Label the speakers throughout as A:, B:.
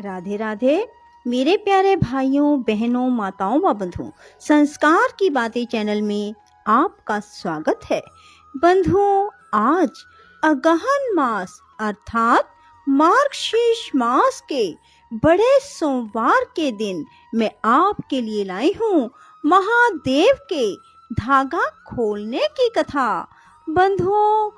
A: राधे राधे मेरे प्यारे भाइयों बहनों माताओं व बंधुओं, संस्कार की बातें चैनल में आपका स्वागत है। बंधुओं, आज अगहन मास अर्थात मार्गशीर्ष मास के बड़े सोमवार के दिन मैं आपके लिए लाई हूँ महादेव के धागा खोलने की कथा। बंधुओं,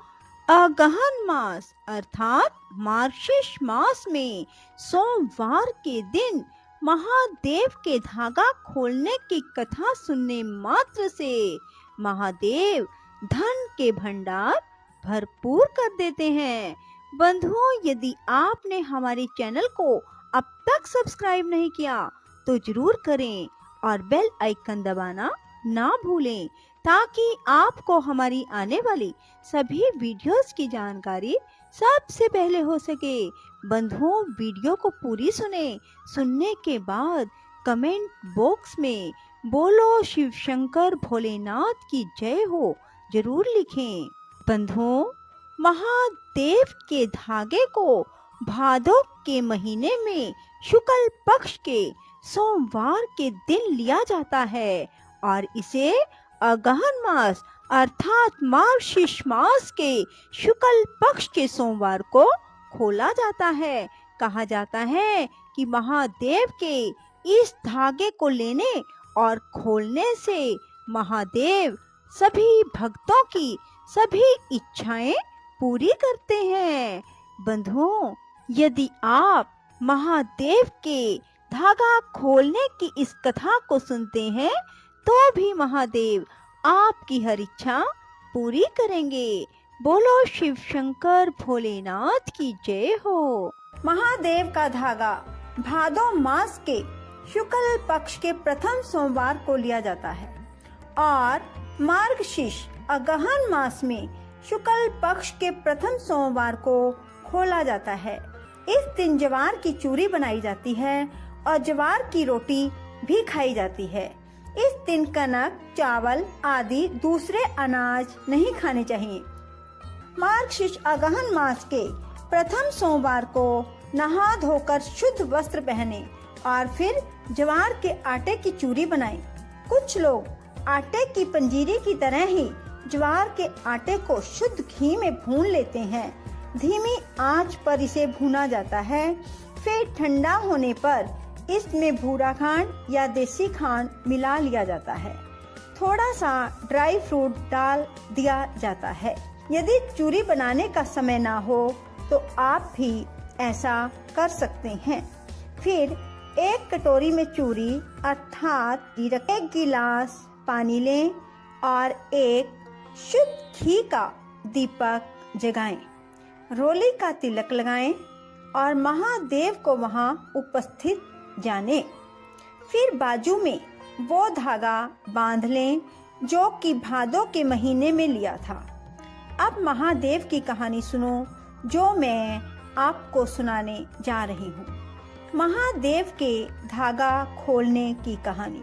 A: अगहन मास अर्थात मार्गशीर्ष मास में सोमवार के दिन महादेव के धागा खोलने की कथा सुनने मात्र से महादेव धन के भंडार भरपूर कर देते हैं। बंधुओं, यदि आपने हमारे चैनल को अब तक सब्सक्राइब नहीं किया तो जरूर करें और बेल आइकन दबाना ना भूलें ताकि आपको हमारी आने वाली सभी वीडियोस की जानकारी सबसे पहले हो सके। बंधुओं, वीडियो को पूरी सुनने के बाद कमेंट बॉक्स में बोलो शिव शंकर भोलेनाथ की जय हो जरूर लिखें। बंधुओं, महादेव के धागे को भादो के महीने में शुक्ल पक्ष के सोमवार के दिन लिया जाता है और इसे अगहन मास अर्थात मार्गशीर्ष मास के शुक्ल पक्ष के सोमवार को खोला जाता है। कहा जाता है कि महादेव के इस धागे को लेने और खोलने से महादेव सभी भक्तों की सभी इच्छाएं पूरी करते हैं। बंधुओं, यदि आप महादेव के धागा खोलने की इस कथा को सुनते हैं तो भी महादेव आपकी हर इच्छा पूरी करेंगे। बोलो शिव शंकर भोलेनाथ की जय हो।
B: महादेव का धागा भादो मास के शुक्ल पक्ष के प्रथम सोमवार को लिया जाता है और मार्गशीर्ष अगहन मास में शुक्ल पक्ष के प्रथम सोमवार को खोला जाता है। इस दिन ज्वार की चूरी बनाई जाती है और ज्वार की रोटी भी खाई जाती है। इस दिन कनक, चावल आदि दूसरे अनाज नहीं खाने चाहिए। मार्गशीर्ष अगहन मास के प्रथम सोमवार को नहा धोकर शुद्ध वस्त्र पहने और फिर ज्वार के आटे की चूरी बनाएं। कुछ लोग आटे की पंजीरी की तरह ही ज्वार के आटे को शुद्ध घी में भून लेते हैं। धीमी आंच पर इसे भूना जाता है। फिर ठंडा होने पर इसमें भूरा खांड या देसी खांड मिला लिया जाता है। थोड़ा सा ड्राई फ्रूट डाल दिया जाता है। यदि चूरी बनाने का समय ना हो तो आप भी ऐसा कर सकते हैं। फिर एक कटोरी में चूरी अर्थात 1 गिलास पानी लें और एक शुद्ध घी का दीपक जगाएं। रोली का तिलक लगाएं और महादेव को वहां उपस्थित जाने। फिर बाजू में वो धागा बांध लें जो कि भादो के महीने में लिया था। अब महादेव की कहानी सुनो जो मैं आपको सुनाने जा रही हूँ। महादेव के धागा खोलने की कहानी।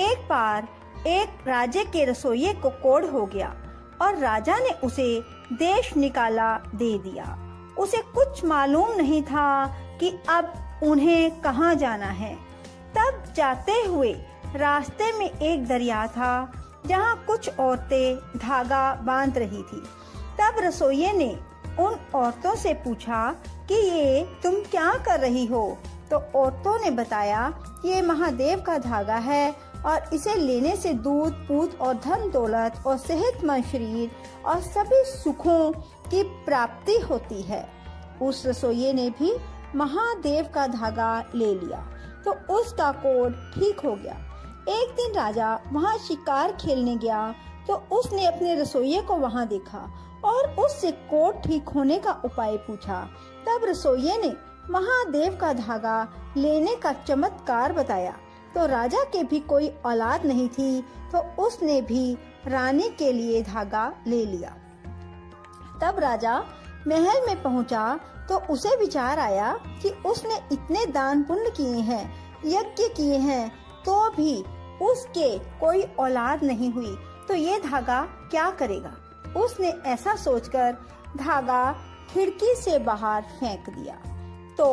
B: एक बार एक राजे के रसोइये को कोढ़ हो गया और राजा ने उसे देश निकाला दे दिया। उसे कुछ मालूम नहीं था कि अब उन्हें कहाँ जाना है। तब जाते हुए रास्ते में एक दरिया था जहाँ कुछ औरतें धागा बांध रही थी। तब रसोइये ने उन औरतों से पूछा कि ये तुम क्या कर रही हो? तो औरतों ने बताया ये महादेव का धागा है और इसे लेने से दूध पूत और धन दौलत और सेहतमंद शरीर और सभी सुखों की प्राप्ति होती है। उस रसोइये ने भी महादेव का धागा ले लिया तो उसका कोढ़ ठीक हो गया। एक दिन राजा वहाँ शिकार खेलने गया तो उसने अपने रसोइये को वहाँ देखा और उससे कोढ़ ठीक होने का उपाय पूछा। तब रसोइये ने महादेव का धागा लेने का चमत्कार बताया। तो राजा के भी कोई औलाद नहीं थी तो उसने भी रानी के लिए धागा ले लिया। तब राजा महल में पहुंचा तो उसे विचार आया कि उसने इतने दान पुण्य किए हैं, यज्ञ किए हैं, तो भी उसके कोई औलाद नहीं हुई तो ये धागा क्या करेगा। उसने ऐसा सोचकर धागा खिड़की से बाहर फेंक दिया। तो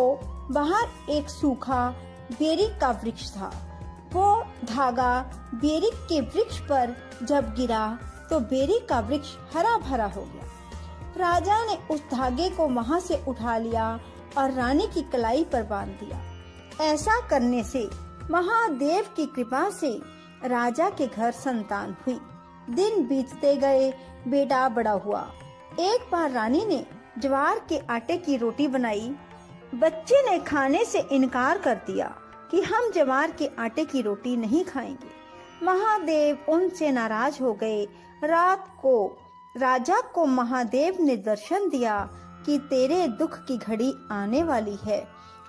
B: बाहर एक सूखा बेरी का वृक्ष था। वो धागा बेरी के वृक्ष पर जब गिरा तो बेरी का वृक्ष हरा भरा हो गया। राजा ने उस धागे को वहां से उठा लिया और रानी की कलाई पर बांध दिया। ऐसा करने से महादेव की कृपा से राजा के घर संतान हुई। दिन बीतते गए, बेटा बड़ा हुआ। एक बार रानी ने ज्वार के आटे की रोटी बनाई। बच्चे ने खाने से इनकार कर दिया कि हम ज्वार के आटे की रोटी नहीं खाएंगे। महादेव उनसे नाराज हो गए। रात को राजा को महादेव ने दर्शन दिया कि तेरे दुख की घड़ी आने वाली है।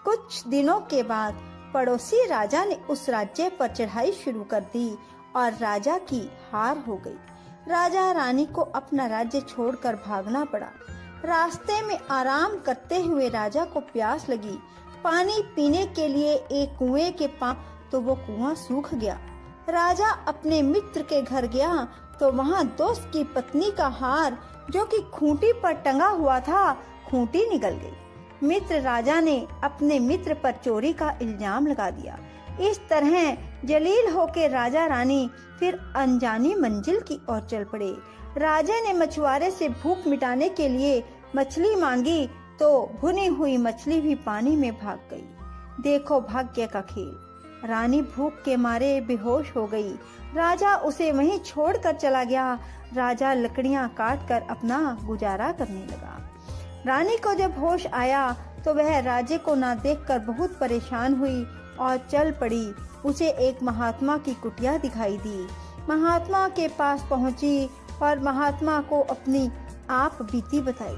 B: कुछ दिनों के बाद पड़ोसी राजा ने उस राज्य पर चढ़ाई शुरू कर दी और राजा की हार हो गई। राजा रानी को अपना राज्य छोड़कर भागना पड़ा। रास्ते में आराम करते हुए राजा को प्यास लगी। पानी पीने के लिए एक कुएं के पास तो वो कुआं सूख गया। राजा अपने मित्र के घर गया तो वहाँ दोस्त की पत्नी का हार जो कि खूंटी पर टंगा हुआ था, खूंटी निकल गई। मित्र राजा ने अपने मित्र पर चोरी का इल्जाम लगा दिया। इस तरह जलील होकर राजा रानी फिर अनजानी मंजिल की ओर चल पड़े। राजा ने मछुआरे से भूख मिटाने के लिए मछली मांगी तो भुनी हुई मछली भी पानी में भाग गई। देखो भाग्य का खेल। रानी भूख के मारे बेहोश हो गई। राजा उसे वहीं छोड़कर चला गया। राजा लकड़ियां काटकर अपना गुजारा करने लगा। रानी को जब होश आया तो वह राजे को ना देखकर बहुत परेशान हुई और चल पड़ी। उसे एक महात्मा की कुटिया दिखाई दी। महात्मा के पास पहुंची और महात्मा को अपनी आप बीती बताई।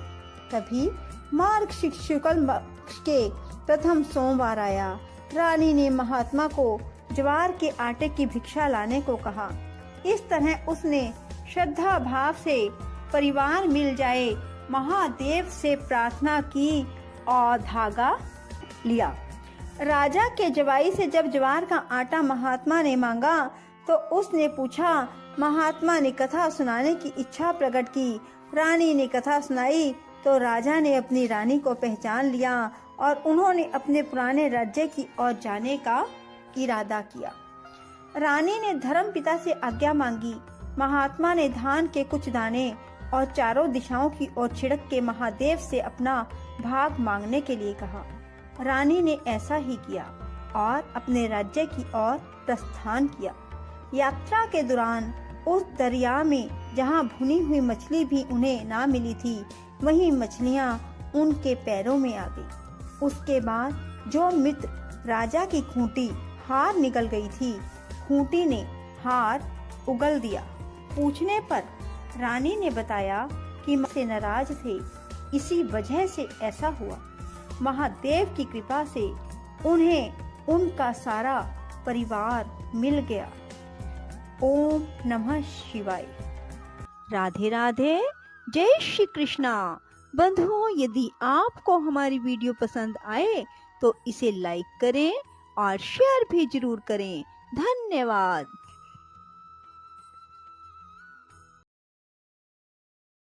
B: तभी मार्गशीर्ष शुक्ल पक्ष के प्रथम सोमवार आया। रानी ने महात्मा को ज्वार के आटे की भिक्षा लाने को कहा। इस तरह उसने श्रद्धा भाव से परिवार मिल जाए महादेव से प्रार्थना की और धागा लिया। राजा के जवाई से जब ज्वार का आटा महात्मा ने मांगा तो उसने पूछा। महात्मा ने कथा सुनाने की इच्छा प्रकट की। रानी ने कथा सुनाई तो राजा ने अपनी रानी को पहचान लिया और उन्होंने अपने पुराने राज्य की ओर जाने का इरादा किया। रानी ने धर्म पिता से आज्ञा मांगी। महात्मा ने धान के कुछ दाने और चारों दिशाओं की ओर छिड़क के महादेव से अपना भाग मांगने के लिए कहा। रानी ने ऐसा ही किया और अपने राज्य की ओर प्रस्थान किया। यात्रा के दौरान उस दरिया में जहाँ भुनी हुई मछली भी उन्हें ना मिली थी, वहीं मछलियाँ उनके पैरों में आ गई। उसके बाद जो मित्र राजा की खूंटी हार निकल गई थी, खूंटी ने हार उगल दिया। पूछने पर रानी ने बताया कि से नाराज थे, इसी वजह से ऐसा हुआ। महादेव की कृपा से उन्हें उनका सारा परिवार मिल गया। ओम नमः शिवाय।
A: राधे राधे, जय श्री कृष्णा। बंधुओं, यदि आपको हमारी वीडियो पसंद आए तो इसे लाइक करें और शेयर भी जरूर करें। धन्यवाद।